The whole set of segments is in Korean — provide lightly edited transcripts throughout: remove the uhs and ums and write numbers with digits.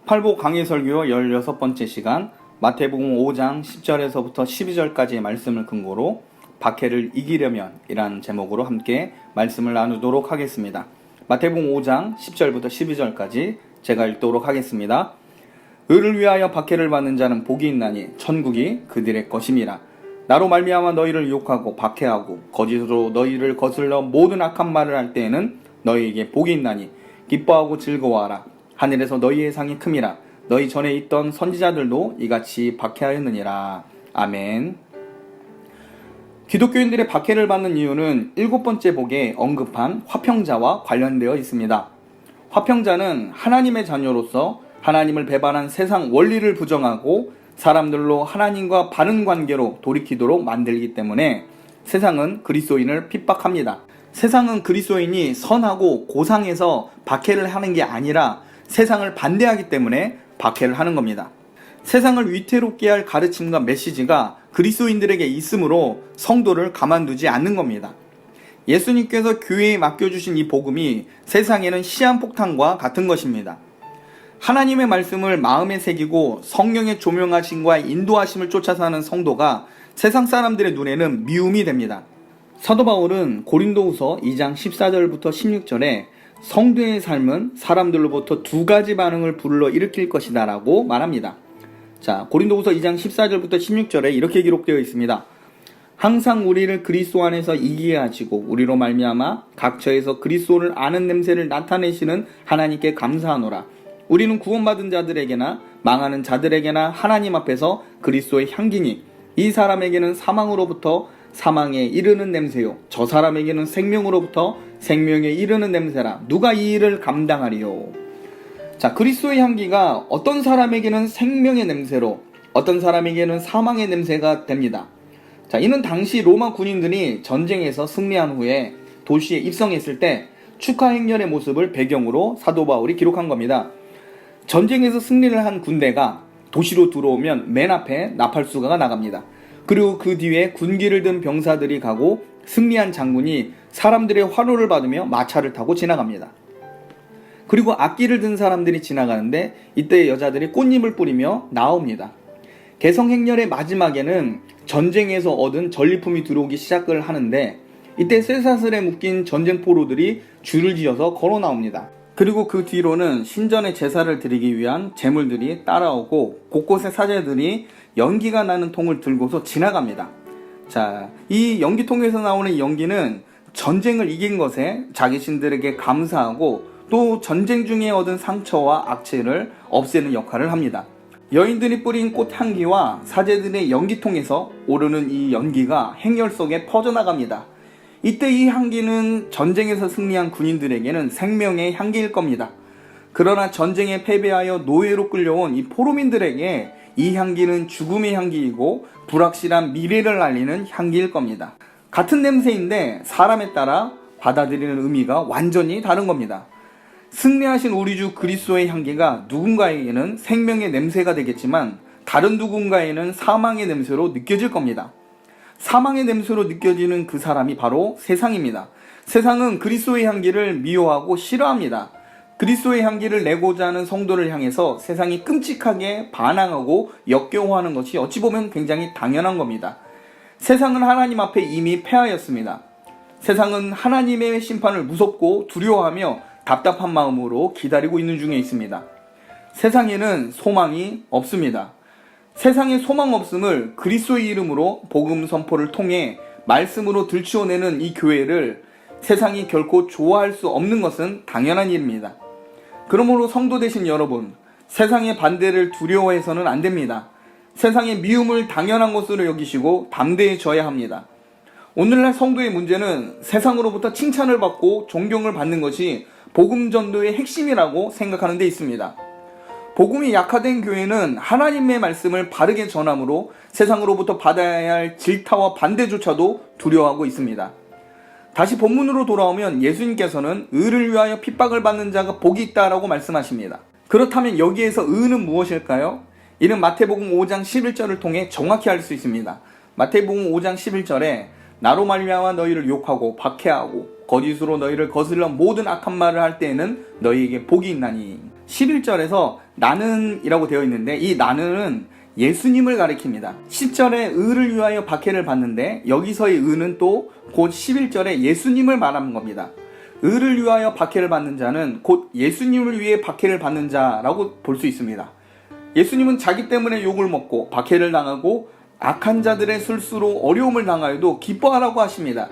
팔복 강해설교 16번째 시간 마태복음 5장 10절에서부터 12절까지의 말씀을 근거로 박해를 이기려면 이란 제목으로 함께 말씀을 나누도록 하겠습니다. 마태복음 5장 10절부터 12절까지 제가 읽도록 하겠습니다. 의를 위하여 박해를 받는 자는 복이 있나니 천국이 그들의 것임이라. 나로 말미암아 너희를 유혹하고 박해하고 거짓으로 너희를 거슬러 모든 악한 말을 할 때에는 너희에게 복이 있나니 기뻐하고 즐거워하라. 하늘에서 너희의 상이 큼이라. 너희 전에 있던 선지자들도 이같이 박해하였느니라. 아멘. 기독교인들의 박해를 받는 이유는 7번째 복에 언급한 화평자와 관련되어 있습니다. 화평자는 하나님의 자녀로서 하나님을 배반한 세상 원리를 부정하고 사람들로 하나님과 바른 관계로 돌이키도록 만들기 때문에 세상은 그리스도인을 핍박합니다. 세상은 그리스도인이 선하고 고상해서 박해를 하는 게 아니라 세상을 반대하기 때문에 박해를 하는 겁니다. 세상을 위태롭게 할 가르침과 메시지가 그리스도인들에게 있으므로 성도를 가만두지 않는 겁니다. 예수님께서 교회에 맡겨주신 이 복음이 세상에는 시한폭탄과 같은 것입니다. 하나님의 말씀을 마음에 새기고 성령의 조명하심과 인도하심을 쫓아 사는 성도가 세상 사람들의 눈에는 미움이 됩니다. 사도 바울은 고린도후서 2장 14절부터 16절에 성도의 삶은 사람들로부터 두 가지 반응을 불러일으킬 것이다 라고 말합니다. 자, 고린도후서 2장 14절부터 16절에 이렇게 기록되어 있습니다. 항상 우리를 그리스도 안에서 이기게 하시고 우리로 말미암아 각처에서 그리스도를 아는 냄새를 나타내시는 하나님께 감사하노라. 우리는 구원받은 자들에게나 망하는 자들에게나 하나님 앞에서 그리스도의 향기니 이 사람에게는 사망으로부터 사망에 이르는 냄새요 저 사람에게는 생명으로부터 생명에 이르는 냄새라. 누가 이 일을 감당하리요. 자, 그리스도의 향기가 어떤 사람에게는 생명의 냄새로 어떤 사람에게는 사망의 냄새가 됩니다. 자, 이는 당시 로마 군인들이 전쟁에서 승리한 후에 도시에 입성했을 때 축하 행렬의 모습을 배경으로 사도 바울이 기록한 겁니다. 전쟁에서 승리를 한 군대가 도시로 들어오면 맨 앞에 나팔수가가 나갑니다. 그리고 그 뒤에 군기를 든 병사들이 가고 승리한 장군이 사람들의 환호를 받으며 마차를 타고 지나갑니다. 그리고 악기를 든 사람들이 지나가는데 이때 여자들이 꽃잎을 뿌리며 나옵니다. 개성행렬의 마지막에는 전쟁에서 얻은 전리품이 들어오기 시작을 하는데 이때 쇠사슬에 묶인 전쟁포로들이 줄을 지어서 걸어 나옵니다. 그리고 그 뒤로는 신전에 제사를 드리기 위한 제물들이 따라오고 곳곳에 사제들이 연기가 나는 통을 들고서 지나갑니다. 자, 이 연기통에서 나오는 연기는 전쟁을 이긴 것에 자기 신들에게 감사하고 또 전쟁 중에 얻은 상처와 악취를 없애는 역할을 합니다. 여인들이 뿌린 꽃향기와 사제들의 연기통에서 오르는 이 연기가 행렬 속에 퍼져나갑니다. 이때 이 향기는 전쟁에서 승리한 군인들에게는 생명의 향기일 겁니다. 그러나 전쟁에 패배하여 노예로 끌려온 이 포로민들에게 이 향기는 죽음의 향기이고 불확실한 미래를 알리는 향기일 겁니다. 같은 냄새인데 사람에 따라 받아들이는 의미가 완전히 다른 겁니다. 승리하신 우리 주 그리스도의 향기가 누군가에게는 생명의 냄새가 되겠지만 다른 누군가에는 사망의 냄새로 느껴질 겁니다. 사망의 냄새로 느껴지는 그 사람이 바로 세상입니다. 세상은 그리스도의 향기를 미워하고 싫어합니다. 그리스도의 향기를 내고자 하는 성도를 향해서 세상이 끔찍하게 반항하고 역겨워하는 것이 어찌 보면 굉장히 당연한 겁니다. 세상은 하나님 앞에 이미 패하였습니다. 세상은 하나님의 심판을 무섭고 두려워하며 답답한 마음으로 기다리고 있는 중에 있습니다. 세상에는 소망이 없습니다. 세상에 소망 없음을 그리스도의 이름으로 복음 선포를 통해 말씀으로 들추어내는 이 교회를 세상이 결코 좋아할 수 없는 것은 당연한 일입니다. 그러므로 성도 되신 여러분, 세상의 반대를 두려워해서는 안 됩니다. 세상의 미움을 당연한 것으로 여기시고 담대해져야 합니다. 오늘날 성도의 문제는 세상으로부터 칭찬을 받고 존경을 받는 것이 복음 전도의 핵심이라고 생각하는 데 있습니다. 복음이 약화된 교회는 하나님의 말씀을 바르게 전함으로 세상으로부터 받아야 할 질타와 반대조차도 두려워하고 있습니다. 다시 본문으로 돌아오면 예수님께서는 의를 위하여 핍박을 받는 자가 복이 있다라고 말씀하십니다. 그렇다면 여기에서 의는 무엇일까요? 이는 마태복음 5장 11절을 통해 정확히 알 수 있습니다. 마태복음 5장 11절에 나로 말미암아 너희를 욕하고 박해하고 거짓으로 너희를 거슬러 모든 악한 말을 할 때에는 너희에게 복이 있나니 11절에서 나는이라고 되어 있는데 이 나는은 예수님을 가리킵니다. 10절에 의를 위하여 박해를 받는데 여기서의 의는 또 곧 11절에 예수님을 말하는 겁니다. 의를 위하여 박해를 받는 자는 곧 예수님을 위해 박해를 받는 자라고 볼 수 있습니다. 예수님은 자기 때문에 욕을 먹고 박해를 당하고 악한 자들의 술수로 어려움을 당하여도 기뻐하라고 하십니다.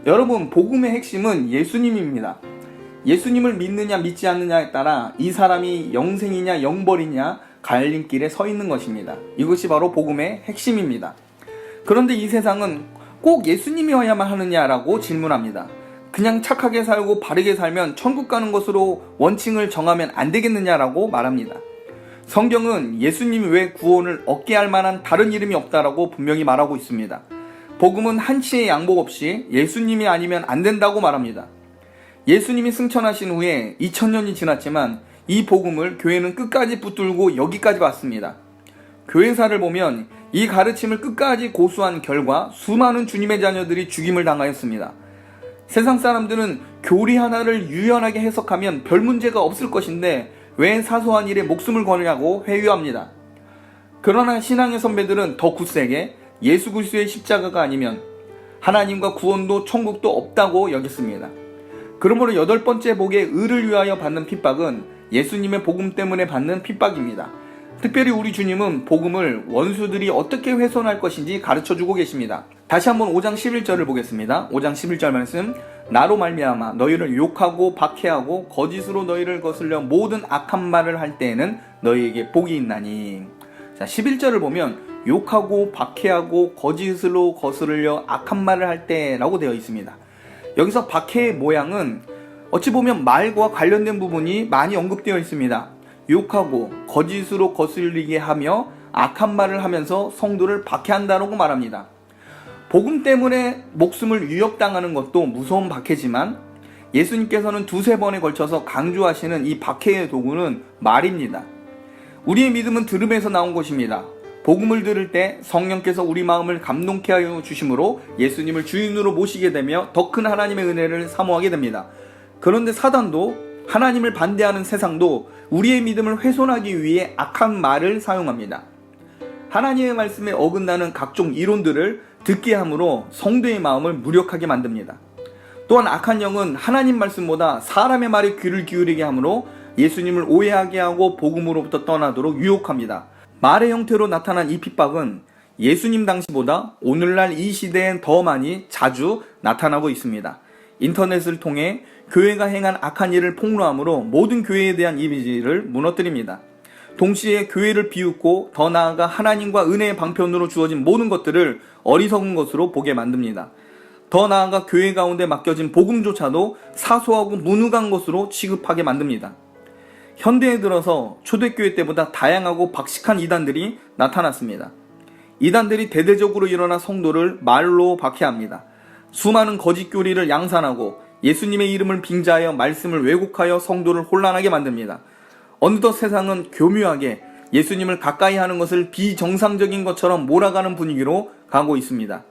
여러분, 복음의 핵심은 예수님입니다. 예수님을 믿느냐 믿지 않느냐에 따라 이 사람이 영생이냐 영벌이냐 갈림길에 서 있는 것입니다. 이것이 바로 복음의 핵심입니다. 그런데 이 세상은 꼭 예수님이어야만 하느냐라고 질문합니다. 그냥 착하게 살고 바르게 살면 천국 가는 것으로 원칙을 정하면 안 되겠느냐라고 말합니다. 성경은 예수님이 외 구원을 얻게 할 만한 다른 이름이 없다라고 분명히 말하고 있습니다. 복음은 한치의 양복 없이 예수님이 아니면 안 된다고 말합니다. 예수님이 승천하신 후에 2000년이 지났지만 이 복음을 교회는 끝까지 붙들고 여기까지 왔습니다. 교회사를 보면 이 가르침을 끝까지 고수한 결과 수많은 주님의 자녀들이 죽임을 당하였습니다. 세상 사람들은 교리 하나를 유연하게 해석하면 별 문제가 없을 것인데 왜 사소한 일에 목숨을 거느냐고 회유합니다. 그러나 신앙의 선배들은 더 굳세게 예수 그리스도의 십자가가 아니면 하나님과 구원도 천국도 없다고 여겼습니다. 그러므로 8번째 복의 의를 위하여 받는 핍박은 예수님의 복음 때문에 받는 핍박입니다. 특별히 우리 주님은 복음을 원수들이 어떻게 훼손할 것인지 가르쳐주고 계십니다. 다시 한번 5장 11절을 보겠습니다. 5장 11절 말씀, 나로 말미암아 너희를 욕하고 박해하고 거짓으로 너희를 거슬려 모든 악한 말을 할 때에는 너희에게 복이 있나니. 자, 11절을 보면 욕하고 박해하고 거짓으로 거스르려 악한 말을 할 때라고 되어 있습니다. 여기서 박해의 모양은 어찌 보면 말과 관련된 부분이 많이 언급되어 있습니다. 욕하고 거짓으로 거슬리게 하며 악한 말을 하면서 성도를 박해한다고 말합니다. 복음 때문에 목숨을 위협당하는 것도 무서운 박해지만 예수님께서는 2-3번에 걸쳐서 강조하시는 이 박해의 도구는 말입니다. 우리의 믿음은 들음에서 나온 것입니다. 복음을 들을 때 성령께서 우리 마음을 감동케 하여 주심으로 예수님을 주인으로 모시게 되며 더 큰 하나님의 은혜를 사모하게 됩니다. 그런데 사단도 하나님을 반대하는 세상도 우리의 믿음을 훼손하기 위해 악한 말을 사용합니다. 하나님의 말씀에 어긋나는 각종 이론들을 듣게 함으로 성도의 마음을 무력하게 만듭니다. 또한 악한 영은 하나님 말씀보다 사람의 말에 귀를 기울이게 함으로 예수님을 오해하게 하고 복음으로부터 떠나도록 유혹합니다. 말의 형태로 나타난 이 핍박은 예수님 당시보다 오늘날 이 시대엔 더 많이 자주 나타나고 있습니다. 인터넷을 통해 교회가 행한 악한 일을 폭로함으로 모든 교회에 대한 이미지를 무너뜨립니다. 동시에 교회를 비웃고 더 나아가 하나님과 은혜의 방편으로 주어진 모든 것들을 어리석은 것으로 보게 만듭니다. 더 나아가 교회 가운데 맡겨진 복음조차도 사소하고 무능한 것으로 취급하게 만듭니다. 현대에 들어서 초대교회 때보다 다양하고 박식한 이단들이 나타났습니다. 이단들이 대대적으로 일어나 성도를 말로 박해합니다. 수많은 거짓 교리를 양산하고 예수님의 이름을 빙자하여 말씀을 왜곡하여 성도를 혼란하게 만듭니다. 어느덧 세상은 교묘하게 예수님을 가까이 하는 것을 비정상적인 것처럼 몰아가는 분위기로 가고 있습니다.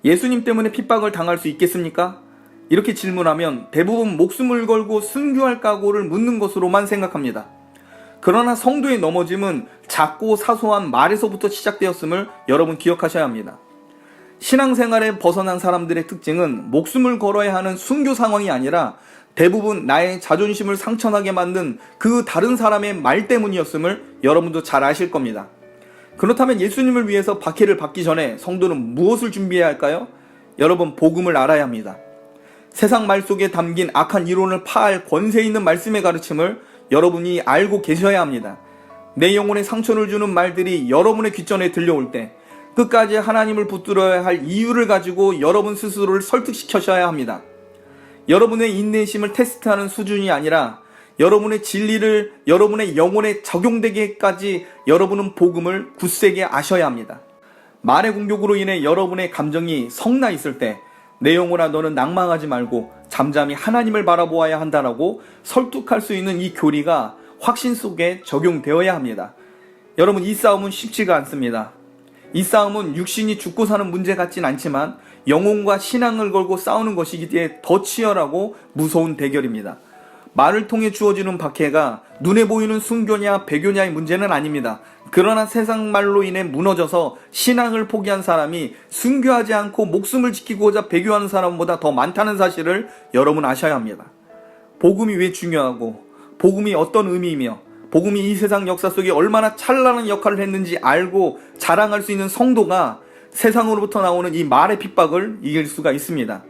예수님 때문에 핍박을 당할 수 있겠습니까? 이렇게 질문하면 대부분 목숨을 걸고 순교할 각오를 묻는 것으로만 생각합니다. 그러나 성도의 넘어짐은 작고 사소한 말에서부터 시작되었음을 여러분 기억하셔야 합니다. 신앙생활에 벗어난 사람들의 특징은 목숨을 걸어야 하는 순교 상황이 아니라 대부분 나의 자존심을 상처나게 만든 그 다른 사람의 말 때문이었음을 여러분도 잘 아실 겁니다. 그렇다면 예수님을 위해서 박해를 받기 전에 성도는 무엇을 준비해야 할까요? 여러분, 복음을 알아야 합니다. 세상 말 속에 담긴 악한 이론을 파할 권세 있는 말씀의 가르침을 여러분이 알고 계셔야 합니다. 내 영혼에 상처를 주는 말들이 여러분의 귓전에 들려올 때 끝까지 하나님을 붙들어야 할 이유를 가지고 여러분 스스로를 설득시켜셔야 합니다. 여러분의 인내심을 테스트하는 수준이 아니라 여러분의 진리를 여러분의 영혼에 적용되게까지 여러분은 복음을 굳세게 아셔야 합니다. 말의 공격으로 인해 여러분의 감정이 성나 있을 때 내 영혼아 너는 낭망하지 말고 잠잠히 하나님을 바라보아야 한다라고 설득할 수 있는 이 교리가 확신 속에 적용되어야 합니다. 여러분, 이 싸움은 쉽지가 않습니다. 이 싸움은 육신이 죽고 사는 문제 같진 않지만 영혼과 신앙을 걸고 싸우는 것이기에 더 치열하고 무서운 대결입니다. 말을 통해 주어지는 박해가 눈에 보이는 순교냐 배교냐의 문제는 아닙니다. 그러나 세상 말로 인해 무너져서 신앙을 포기한 사람이 순교하지 않고 목숨을 지키고자 배교하는 사람보다 더 많다는 사실을 여러분 아셔야 합니다. 복음이 왜 중요하고 복음이 어떤 의미이며 복음이 이 세상 역사 속에 얼마나 찬란한 역할을 했는지 알고 자랑할 수 있는 성도가 세상으로부터 나오는 이 말의 핍박을 이길 수가 있습니다.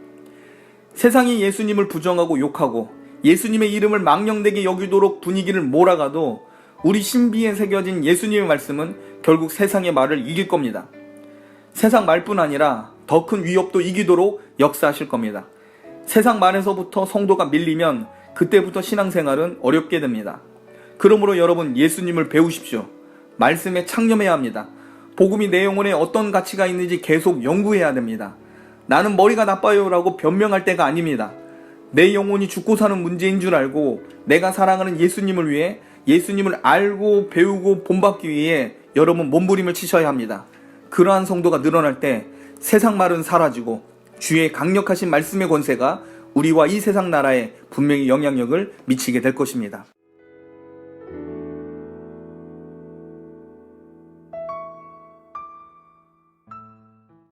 세상이 예수님을 부정하고 욕하고 예수님의 이름을 망령되게 여기도록 분위기를 몰아가도 우리 신비에 새겨진 예수님의 말씀은 결국 세상의 말을 이길 겁니다. 세상 말뿐 아니라 더 큰 위협도 이기도록 역사하실 겁니다. 세상 말에서부터 성도가 밀리면 그때부터 신앙생활은 어렵게 됩니다. 그러므로 여러분 예수님을 배우십시오. 말씀에 창념해야 합니다. 복음이 내 영혼에 어떤 가치가 있는지 계속 연구해야 됩니다. 나는 머리가 나빠요 라고 변명할 때가 아닙니다. 내 영혼이 죽고 사는 문제인 줄 알고 내가 사랑하는 예수님을 위해 예수님을 알고 배우고 본받기 위해 여러분 몸부림을 치셔야 합니다. 그러한 성도가 늘어날 때 세상 말은 사라지고 주의 강력하신 말씀의 권세가 우리와 이 세상 나라에 분명히 영향력을 미치게 될 것입니다.